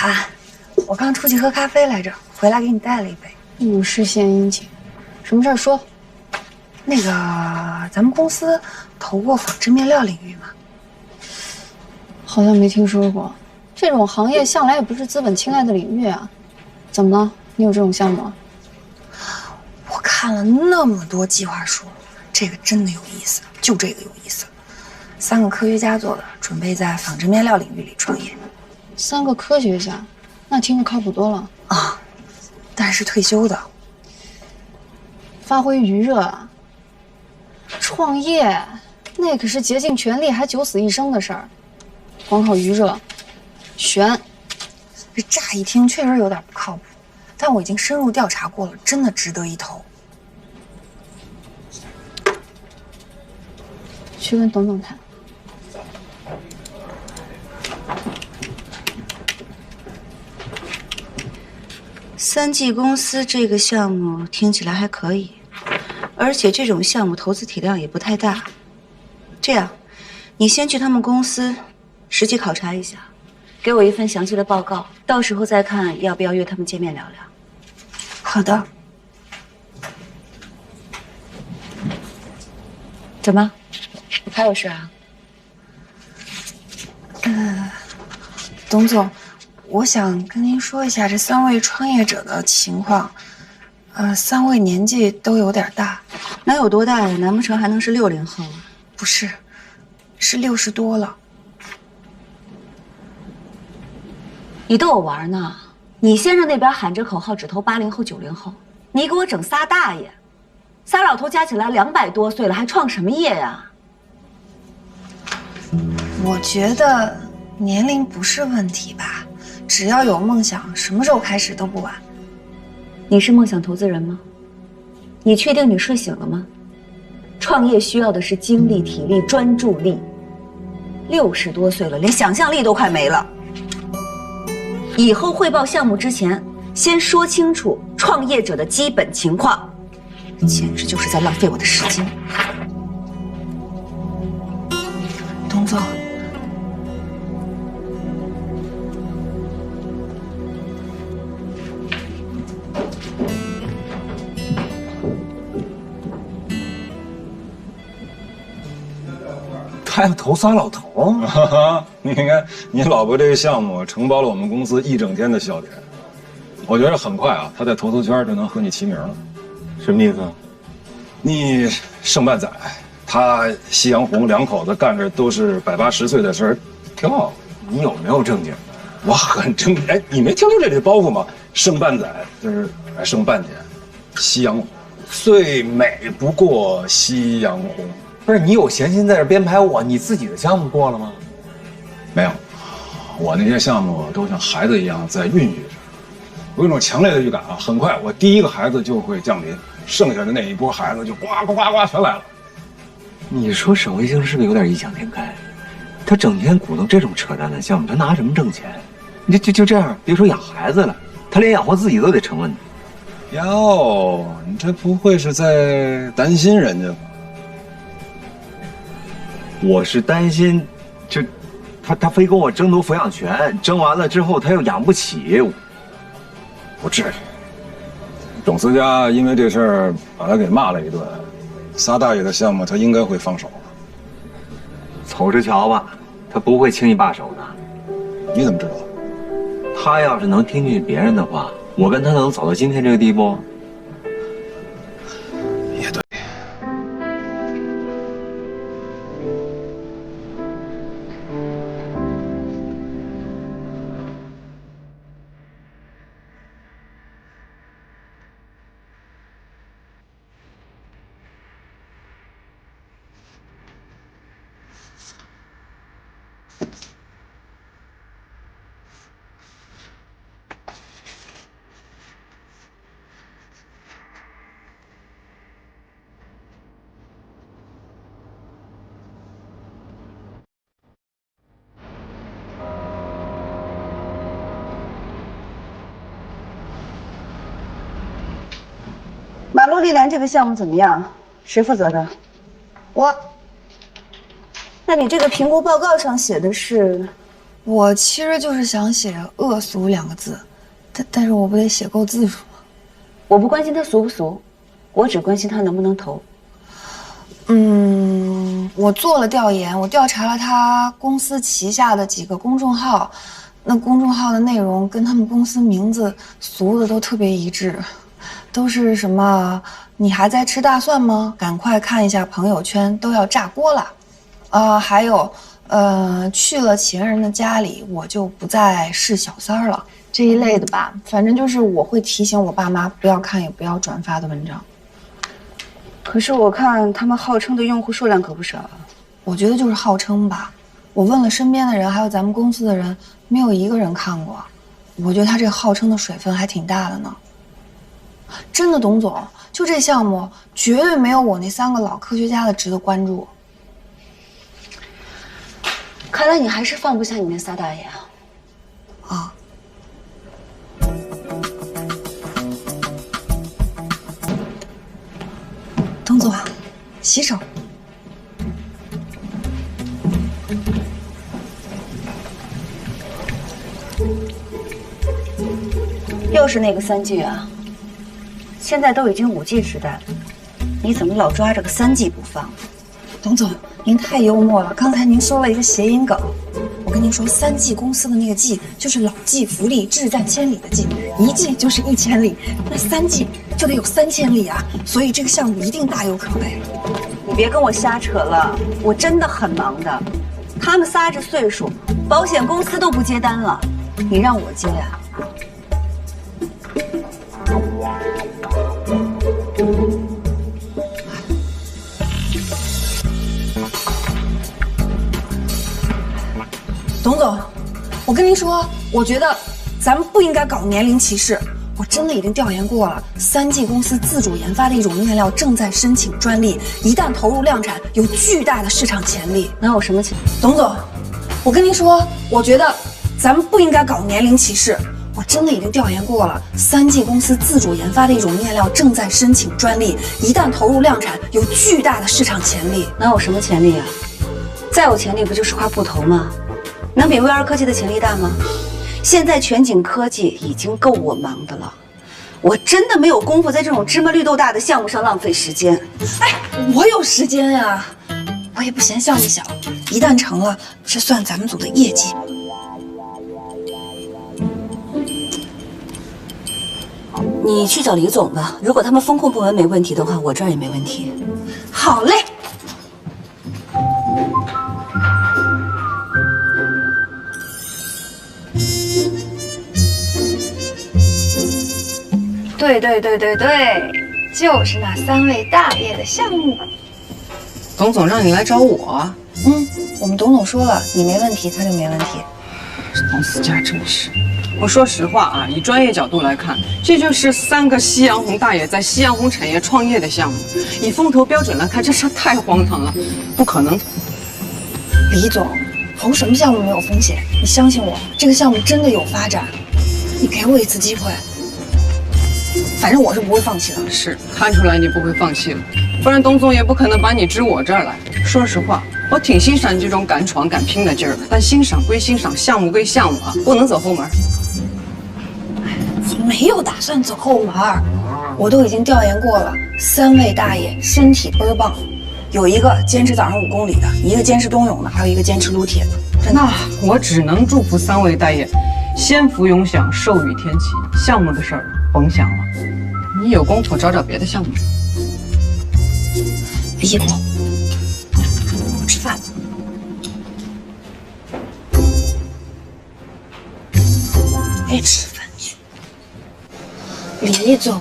涵，我刚出去喝咖啡来着，回来给你带了一杯。无事献殷勤，什么事儿说？那个，咱们公司投过纺织面料领域吗？好像没听说过。这种行业向来也不是资本青睐的领域啊。怎么了？你有这种项目啊？我看了那么多计划书，这个真的有意思，就这个有意思。3个科学家做的，准备在纺织面料领域里创业。3个科学家，那听着靠谱多了啊。但是退休的，发挥余热啊！创业那可是竭尽全力还九死一生的事儿，光靠余热，悬。这乍一听确实有点不靠谱，但我已经深入调查过了，真的值得一投。去跟董总谈。3G 公司这个项目听起来还可以，而且这种项目投资体量也不太大。这样，你先去他们公司实际考察一下，给我一份详细的报告，到时候再看要不要约他们见面聊聊。好的。怎么，还有事啊？董总，我想跟您说一下这3位创业者的情况。3位年纪都有点大。能有多大呀？难不成还能是60后啊？不是，是60多了。你逗我玩呢？你先生那边喊着口号只投80后、90后，你给我整仨大爷，3老头加起来200多岁了，还创什么业呀？我觉得年龄不是问题吧，只要有梦想，什么时候开始都不晚。你是梦想投资人吗？你确定你睡醒了吗？创业需要的是精力、体力、专注力。60多岁了，连想象力都快没了。以后汇报项目之前，先说清楚创业者的基本情况，简直就是在浪费我的时间。董总，他要投仨老头啊！你看，你老婆这个项目承包了我们公司一整天的笑点，我觉得很快啊，他在投资圈就能和你齐名了。什么意思？你盛半载，他夕阳红2口子干着都是180岁的事儿，挺好。你有没有正经的？我很正经。哎，你没听说这里包袱吗？盛半载就是盛半天，夕阳红，最美不过夕阳红。不是你有闲心在这编排我，你自己的项目过了吗？没有，我那些项目都像孩子一样在孕育着。我有一种强烈的预感啊，很快我第1个孩子就会降临，剩下的那一波孩子就呱呱呱呱全来了。你说沈卫星是不是有点异想天开？他整天鼓动这种扯淡的项目，他拿什么挣钱？你就这样，别说养孩子了，他连养活自己都得成问题。哟，你这不会是在担心人家吧？我是担心，就他非跟我争夺抚养权，争完了之后他又养不起。不至于。董思佳因为这事儿把他给骂了一顿，3大爷的项目他应该会放手了。瞅着瞧吧，他不会轻易罢手的。你怎么知道？他要是能听进去别人的话，我跟他能走到今天这个地步？也对。马路丽兰这个项目怎么样？谁负责的？我。那你这个评估报告上写的是我其实就是想写恶俗2个字，但是我不得写够字数吗？我不关心他俗不俗，我只关心他能不能投。我做了调研，我调查了他公司旗下的几个公众号，那公众号的内容跟他们公司名字俗的都特别一致，都是什么“你还在吃大蒜吗？赶快看一下朋友圈，都要炸锅了”，还有去了情人的家里，我就不再是小三了这一类的吧。反正就是我会提醒我爸妈不要看也不要转发的文章。可是我看他们号称的用户数量可不少啊。我觉得就是号称吧，我问了身边的人，还有咱们公司的人，没有一个人看过。我觉得他这个号称的水分还挺大的呢。真的，董总，就这项目绝对没有我那3个老科学家的值得关注。看来你还是放不下你那仨大爷啊。啊。董总，洗手。又是那个3G 啊！现在都已经5G 时代了，你怎么老抓着个3G 不放？董总，您太幽默了。刚才您说了一个谐音梗，我跟您说，3G 公司的那个 G 就是老骥伏枥，志在千里的骥，1 G 就是1000里，那3G 就得有3000里啊！所以这个项目一定大有可为。你别跟我瞎扯了，我真的很忙的。他们仨这岁数，保险公司都不接单了，你让我接啊？董总，我跟您说，我觉得咱们不应该搞年龄歧视。我真的已经调研过了，3G 公司自主研发的一种面料正在申请专利，一旦投入量产，有巨大的市场潜力。能有什么潜力？董总，我跟您说，我觉得咱们不应该搞年龄歧视。我真的已经调研过了，3G 公司自主研发的一种面料正在申请专利，一旦投入量产，有巨大的市场潜力。能有什么潜力啊？再有潜力不就是块布头吗？能比 VR 科技的潜力大吗？现在全景科技已经够我忙的了，我真的没有功夫在这种芝麻绿豆大的项目上浪费时间。哎，我有时间呀，我也不嫌项目小，一旦成了，这算咱们组的业绩。你去找李总吧，如果他们风控部门没问题的话，我这儿也没问题。好嘞。对，就是那3位大爷的项目。董总让你来找我，我们董总说了，你没问题，他就没问题。董思佳真是。我说实话啊，以专业角度来看，这就是3个夕阳红大爷在夕阳红产业创业的项目。以风投标准来看，这事太荒唐了，不可能。李总，投什么项目没有风险？你相信我，这个项目真的有发展。你给我一次机会，反正我是不会放弃的。是，看出来你不会放弃了，不然董总也不可能把你支我这儿来。说实话，我挺欣赏你这种敢闯敢拼的劲儿的，但欣赏归欣赏，项目归项目啊，不能走后门。我没有打算走后门，我都已经调研过了，3位大爷身体倍儿棒，有一个坚持早上5公里的，一个坚持冬泳的，还有一个坚持撸铁的。那我只能祝福3位大爷先福永享，寿与天齐。项目的事儿甭想了，你有功夫找别的项目。李总，我吃饭去。别吃饭去。李总，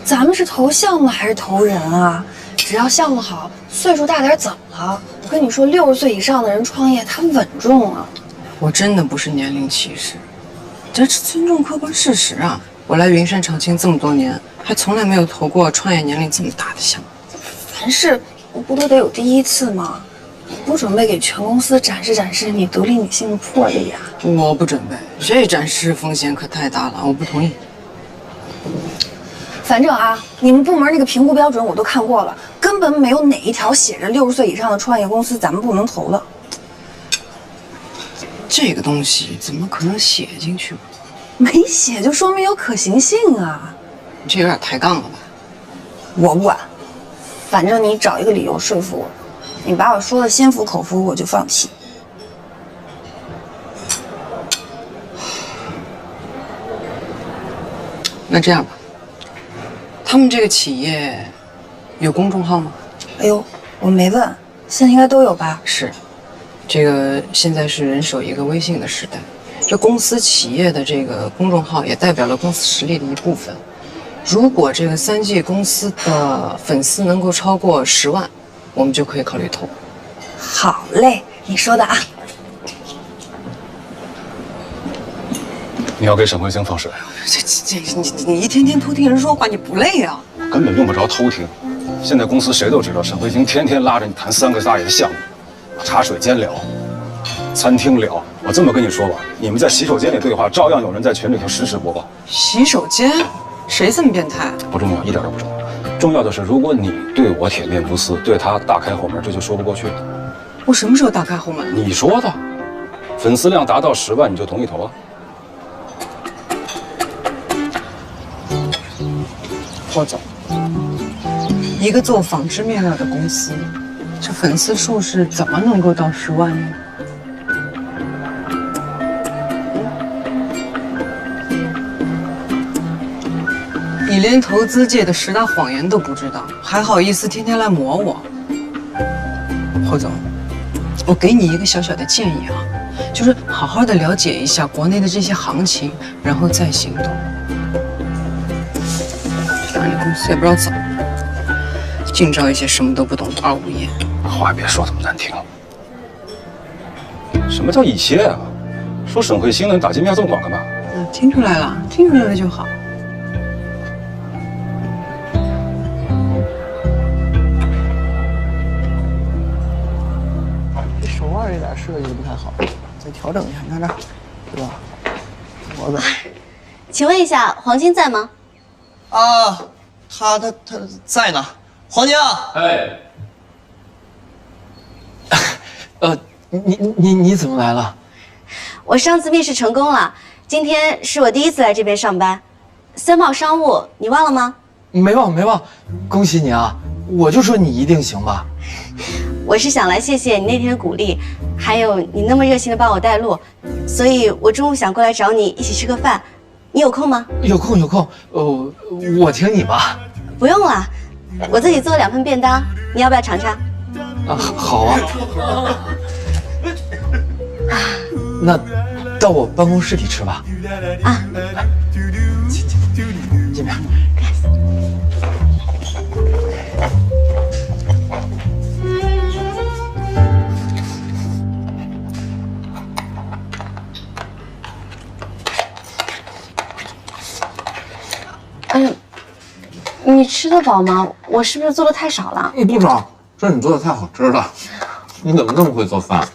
咱们是投项目还是投人啊？只要项目好，岁数大点怎么了？我跟你说，60岁以上的人创业，他稳重啊。我真的不是年龄歧视，这是尊重客观事实啊！我来云山长青这么多年，还从来没有投过创业年龄这么大的项目。凡事不都得有第一次吗？你不准备给全公司展示展示你独立女性的魄力呀？我不准备，这展示风险可太大了，我不同意。反正啊，你们部门那个评估标准我都看过了，根本没有哪一条写着60岁以上的创业公司咱们不能投的。这个东西怎么可能写进去？没写就说明有可行性啊！你这有点抬杠了吧？我不管，反正你找一个理由说服我，你把我说的心服口服，我就放弃。那这样吧，他们这个企业有公众号吗？哎呦，我没问，现在应该都有吧？是，这个现在是人手一个微信的时代，这公司企业的这个公众号也代表了公司实力的一部分。如果这个3G公司的粉丝能够超过10万，我们就可以考虑投。好嘞，你说的啊。你要给沈慧星放水，你一天天偷听人说话，你不累啊？根本用不着偷听。现在公司谁都知道，沈慧星天天拉着你谈3个大爷的项目，茶水间聊，餐厅聊。我这么跟你说吧，你们在洗手间里对话，照样有人在群里头实时播报。洗手间，谁这么变态？不重要，一点都不重要。重要的是，如果你对我铁面不撕，对他大开后门，这就说不过去了。我什么时候打开后门？你说的，粉丝量达到10万，你就同意投啊？霍总，一个做纺织面料的公司，这粉丝数是怎么能够到10万呢？你连投资界的10大谎言都不知道，还好意思天天来磨我？霍总，我给你一个小小的建议啊，就是好好的了解一下国内的这些行情，然后再行动。让你公司也不知道怎么了，净招一些什么都不懂的二五爷。话别说这么难听。什么叫一切啊？说沈慧星能打击面这么广干嘛？听出来了，听出来了就好。这手腕有点设计的不太好，再调整一下，你看这儿，是吧？脖子。请问一下，黄金在吗？啊，他在呢，黄金啊！哎，你怎么来了？我上次面试成功了，今天是我第一次来这边上班。森茂商务，你忘了吗？没忘，恭喜你啊！我就说你一定行吧。我是想来谢谢你那天的鼓励，还有你那么热心的帮我带路，所以我中午想过来找你一起吃个饭，你有空吗？有空，我请你吧。不用了，我自己做了2份便当，你要不要尝尝？啊，好啊。那到我办公室里吃吧。啊，这边。你吃得饱吗？我是不是做的太少了？不少，这你做的太好吃了。你怎么这么会做饭？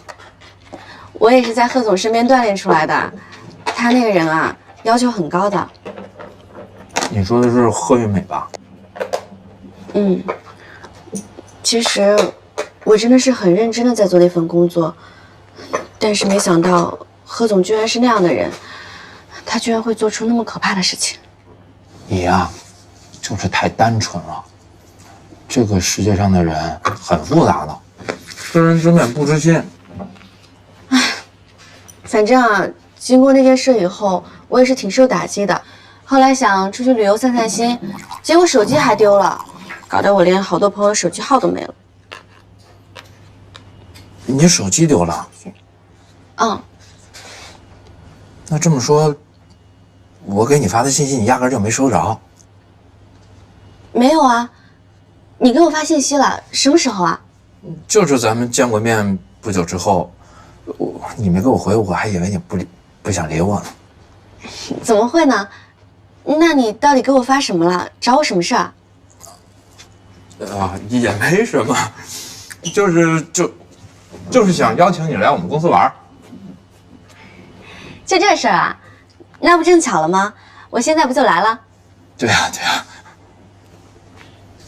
我也是在贺总身边锻炼出来的，他那个人啊，要求很高的。你说的是贺运美吧？嗯，其实我真的是很认真的在做那份工作，但是没想到贺总居然是那样的人，他居然会做出那么可怕的事情。你呀，就是太单纯了。这个世界上的人很复杂的，知人知面不知心。反正啊，经过那件事以后，我也是挺受打击的。后来想出去旅游散散心，结果手机还丢了，搞得我连好多朋友手机号都没了。你手机丢了？嗯。那这么说，我给你发的信息你压根就没收着？没有啊，你给我发信息了，什么时候啊？就是咱们见过面不久之后，你没给我回，我还以为你不想理我呢。怎么会呢？那你到底给我发什么了？找我什么事啊？也没什么，就是想邀请你来我们公司玩。就这事儿啊？那不正巧了吗？我现在不就来了？对呀。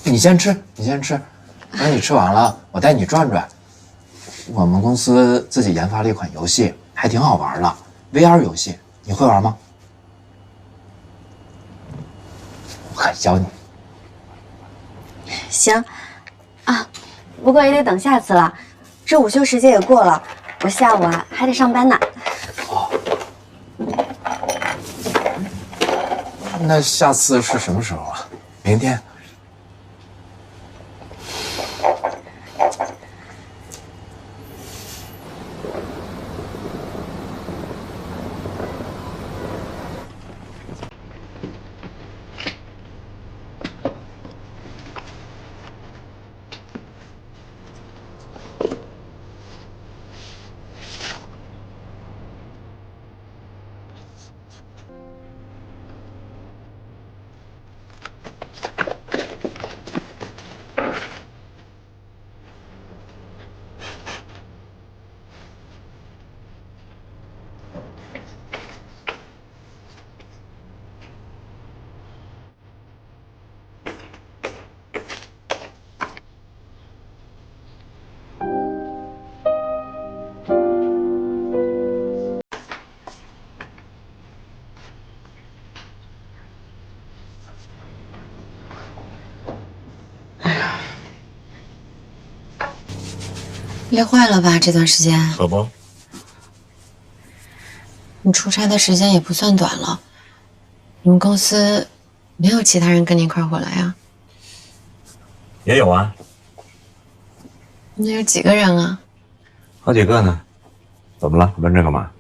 你先吃，等你吃完了，我带你转转。我们公司自己研发了一款游戏，还挺好玩的 VR 游戏，你会玩吗？我可以教你。行，啊，不过也得等下次了，这午休时间也过了，我下午啊还得上班呢。哦，那下次是什么时候啊？明天？累坏了吧？这段时间可不，你出差的时间也不算短了。你们公司没有其他人跟你一块回来啊？也有啊。那有几个人啊？好几个呢。怎么了？问这干嘛？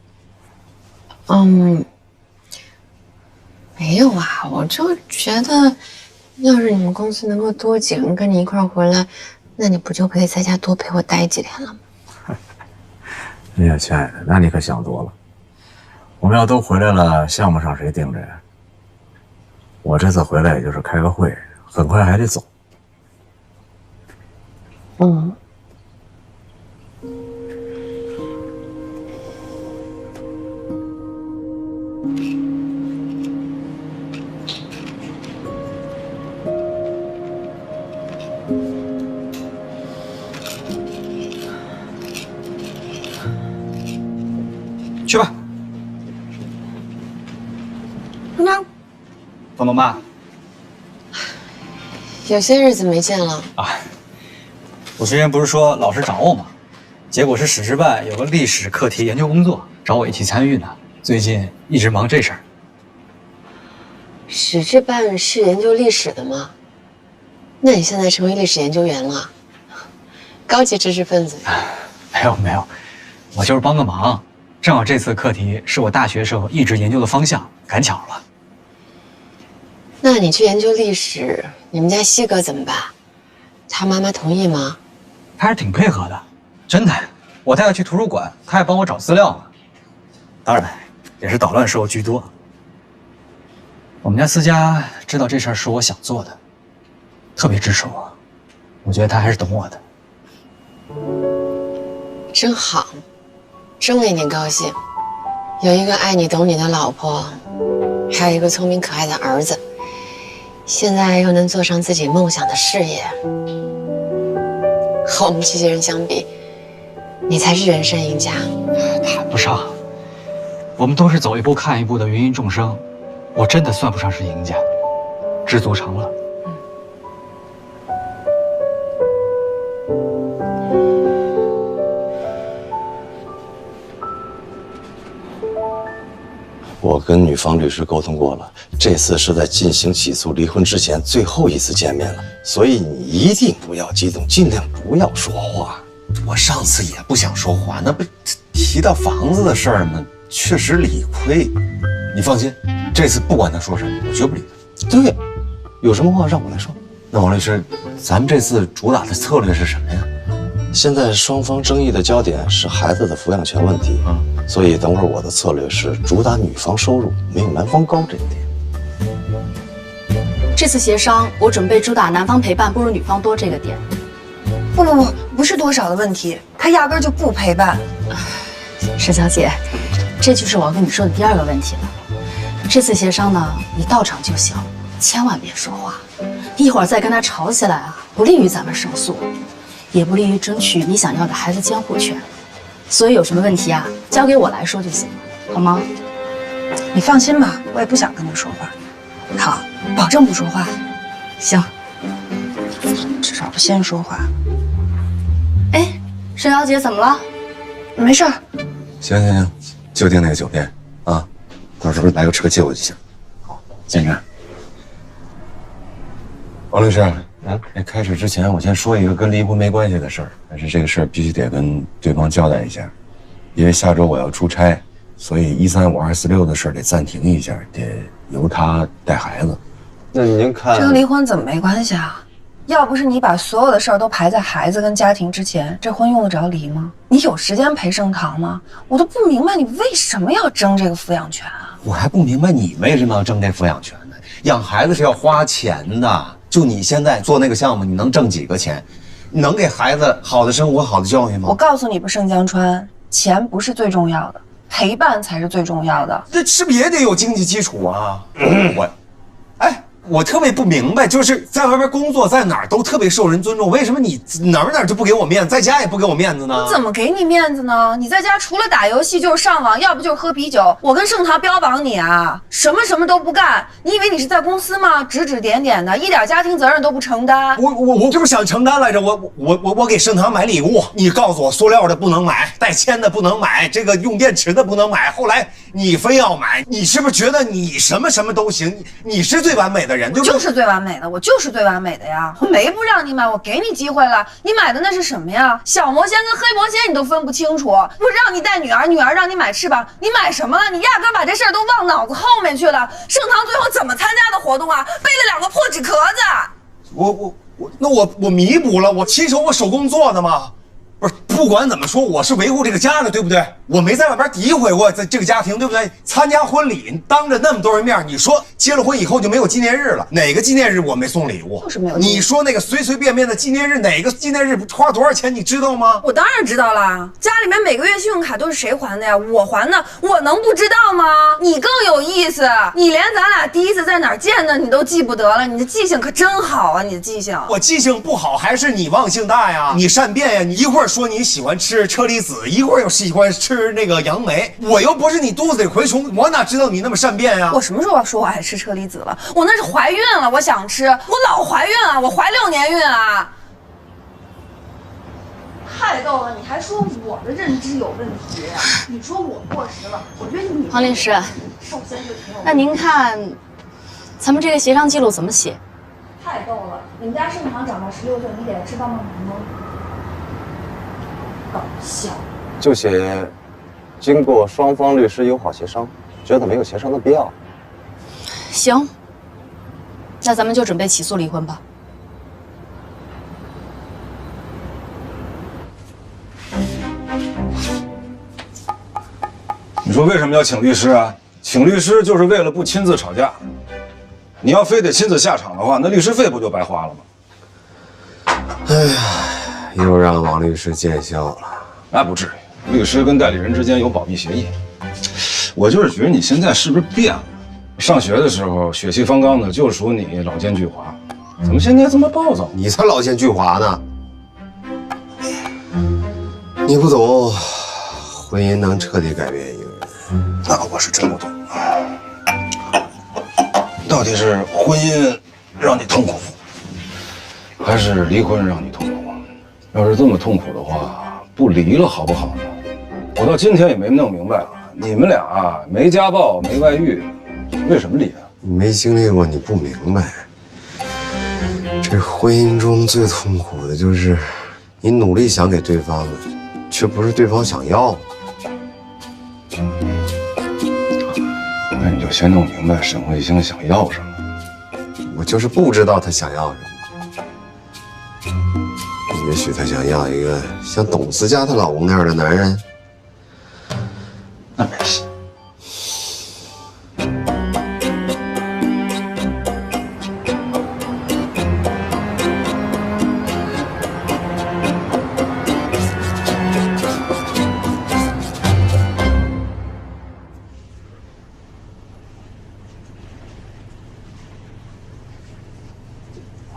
没有啊，我就觉得，要是你们公司能够多几个人跟你一块回来，那你不就可以在家多陪我待几天了吗？哎呀，亲爱的，那你可想多了。我们要都回来了，项目上谁盯着呀？我这次回来也就是开个会，很快还得走。去吧。那董董妈，有些日子没见了啊，我之前不是说老师找我吗？结果是史志办有个历史课题研究工作，找我一起参与呢。最近一直忙这事儿。史志办是研究历史的吗？那你现在成为历史研究员了，高级知识分子。没有，我就是帮个忙。正好这次课题是我大学时候一直研究的方向，赶巧了。那你去研究历史，你们家西哥怎么办？他妈妈同意吗？他还是挺配合的，真的。我带他去图书馆，他还帮我找资料呢。当然，也是捣乱时候居多。我们家思佳知道这事儿是我想做的，特别支持我。我觉得他还是懂我的。真好，真为你高兴，有一个爱你懂你的老婆，还有一个聪明可爱的儿子，现在又能做上自己梦想的事业。和我们这些人相比，你才是人生赢家。谈不上，我们都是走一步看一步的芸芸众生，我真的算不上是赢家，知足常乐。我跟女方律师沟通过了，这次是在进行起诉离婚之前最后一次见面了，所以你一定不要激动，尽量不要说话。我上次也不想说话，那不提到房子的事儿吗？确实理亏。你放心，这次不管他说什么，我绝不理他。对，有什么话让我来说。那王律师，咱们这次主打的策略是什么呀？现在双方争议的焦点是孩子的抚养权问题，所以等会儿我的策略是主打女方收入没有男方高这一点。这次协商，我准备主打男方陪伴不如女方多这个点。不是多少的问题，他压根儿就不陪伴。石小姐，这就是我要跟你说的第二个问题了。这次协商呢，你到场就行，千万别说话。你一会儿再跟他吵起来啊，不利于咱们胜诉，也不利于争取你想要的孩子监护权。所以有什么问题啊，交给我来说就行了，好吗？你放心吧，我也不想跟他说话。好，保证不说话。行。至少不先说话。哎，沈小姐怎么了？没事儿。行，就订那个酒店啊，到时候来个车接我就行。好，先生。王律师，开始之前我先说一个跟离婚没关系的事儿，但是这个事儿必须得跟对方交代一下，因为下周我要出差，所以135、246的事儿得暂停一下，得由他带孩子。那您看，这跟离婚怎么没关系啊？要不是你把所有的事儿都排在孩子跟家庭之前，这婚用得着离吗？你有时间陪盛唐吗？我都不明白你为什么要争这个抚养权啊！我还不明白你为什么要争这抚养权呢？养孩子是要花钱的，就你现在做那个项目，你能挣几个钱？你能给孩子好的生活、好的教育吗？我告诉你吧，盛江川，钱不是最重要的，陪伴才是最重要的。这是不是也得有经济基础啊？我特别不明白，就是在外边工作，在哪儿都特别受人尊重，为什么你哪儿就不给我面子，在家也不给我面子呢？我怎么给你面子呢？你在家除了打游戏就是上网，要不就是喝啤酒。我跟盛唐标榜你啊，什么都不干。你以为你是在公司吗？指指点点的，一点家庭责任都不承担。我就是想承担来着。我给盛唐买礼物，你告诉我塑料的不能买，带铅的不能买，这个用电池的不能买。后来你非要买，你是不是觉得你什么都行？你是最完美的人，对不对？就是最完美的，我就是最完美的呀！我没不让你买，我给你机会了，你买的那是什么呀？小魔仙跟黑魔仙你都分不清楚，不是让你带女儿，女儿让你买翅膀，你买什么了？你压根把这事儿都往脑子后面去了。盛唐最后怎么参加的活动啊？背了2个破纸壳子。我弥补了，我亲手我手工做的嘛。不是，不管怎么说，我是维护这个家的，对不对？我没在外边诋毁过这个家庭，对不对？参加婚礼，当着那么多人面，你说结了婚以后就没有纪念日了？哪个纪念日我没送礼物？就是没有。你说那个随便的纪念日，哪个纪念日花多少钱？你知道吗？我当然知道了，家里面每个月信用卡都是谁还的呀？我还的，我能不知道吗？你更有意思，你连咱俩第一次在哪儿见的你都记不得了，你的记性可真好啊！你的记性，我记性不好还是你忘性大呀？你善变呀！你一会儿说你喜欢吃车厘子，一会儿又喜欢吃那个杨梅，我又不是你肚子里蛔虫，我哪知道你那么善变呀？我什么时候说我爱吃车厘子了？我那是怀孕了，我想吃，我老怀孕啊，我怀6年孕啊。太逗了，你还说我的认知有问题，你说我过时了，我觉得你黄律师，首先就挺有。那您看，咱们这个协商记录怎么写？太逗了，你们家盛唐长到16岁，你给他吃棒棒糖吗？搞笑。就写经过双方律师友好协商，觉得没有协商的必要。行，那咱们就准备起诉离婚吧。你说为什么要请律师啊？请律师就是为了不亲自吵架。你要非得亲自下场的话，那律师费不就白花了吗？哎呀，又让王律师见笑了。那不至于，律师跟代理人之间有保密协议。我就是觉得你现在是不是变了？上学的时候血气方刚的，就属你老奸巨猾，怎么现在这么暴躁？你才老奸巨猾呢！你不懂，婚姻能彻底改变一个人。那我是真不懂。到底是婚姻让你痛苦，还是离婚让你痛苦？要是这么痛苦的话，不离了好不好呢？我到今天也没弄明白了，你们俩没家暴没外遇，为什么离啊？你没经历过，你不明白。这婚姻中最痛苦的就是你努力想给对方的，却不是对方想要的。那你就先弄明白沈慧星想要什么。我就是不知道他想要什么。也许她想要一个像董思佳她老公那样的男人。那没戏。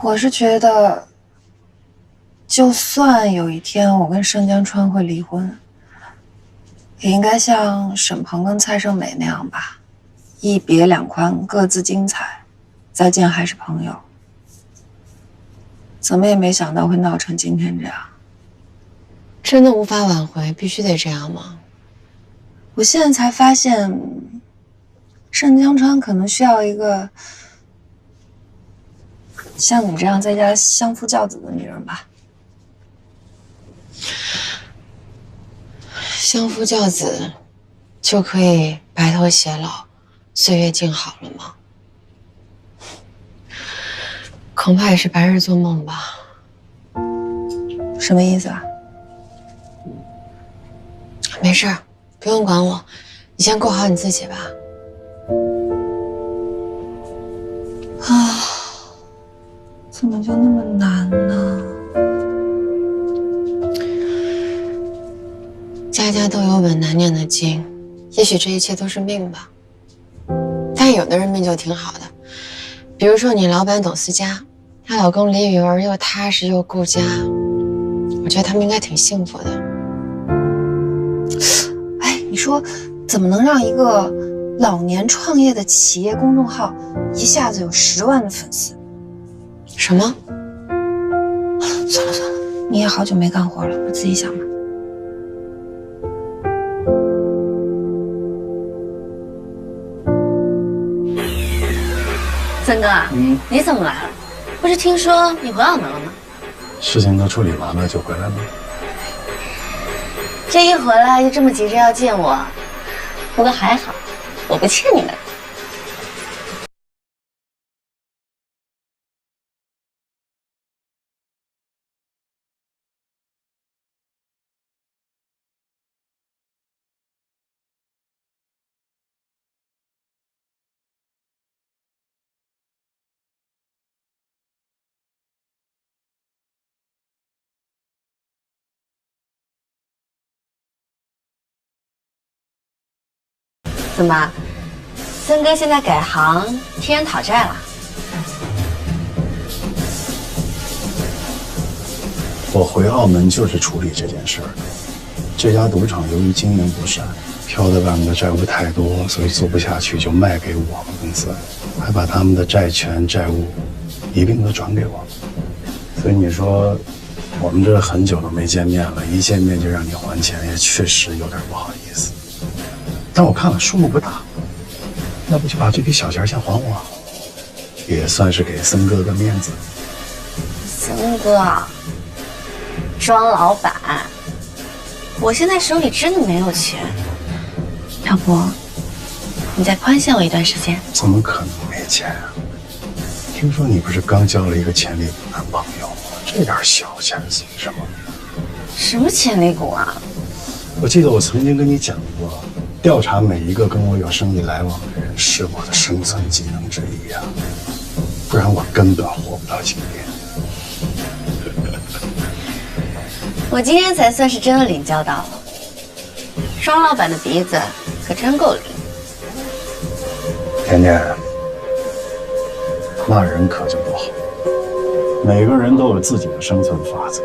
我是觉得，就算有一天我跟盛江川会离婚，也应该像沈鹏跟蔡胜美那样吧，一别两宽，各自精彩，再见还是朋友。怎么也没想到会闹成今天这样。真的无法挽回，必须得这样吗？我现在才发现，盛江川可能需要一个像你这样在家相夫教子的女人吧。相夫教子就可以白头偕老，岁月静好了吗？恐怕也是白日做梦吧。什么意思啊？没事儿，不用管我，你先过好你自己吧。啊，怎么就那么难呢？家家都有本难念的经，也许这一切都是命吧。但有的人命就挺好的，比如说你老板董思佳，她老公李雨儿又踏实又顾家，我觉得他们应该挺幸福的。哎，你说怎么能让一个老年创业的企业公众号一下子有10万的粉丝？什么？算了算了，你也好久没干活了，我自己想吧。森哥，你怎么来了？不是听说你回澳门了吗？事情都处理完了就回来了。这一回来就这么急着要见我，不过还好，我不欠你们。怎么，森哥现在改行替人讨债了？我回澳门就是处理这件事儿。这家赌场由于经营不善，飘在外面的债务太多，所以做不下去就卖给我们公司，还把他们的债权债务一并都转给我。所以你说我们这很久都没见面了，一见面就让你还钱，也确实有点不好意思。但我看了数目不大，要不就把这笔小钱先还我，也算是给森哥个面子。森哥，庄老板，我现在手里真的没有钱，要不你再宽限我一段时间？怎么可能没钱啊？听说你不是刚交了一个潜力股男朋友吗？这点小钱算什么？什么潜力股啊？我记得我曾经跟你讲过，调查每一个跟我有生意来往的人是我的生存技能之一啊，不然我根本活不到今天。我今天才算是真的领教到了，庄老板的鼻子可真够灵。甜甜，骂人可就不好，每个人都有自己的生存法则。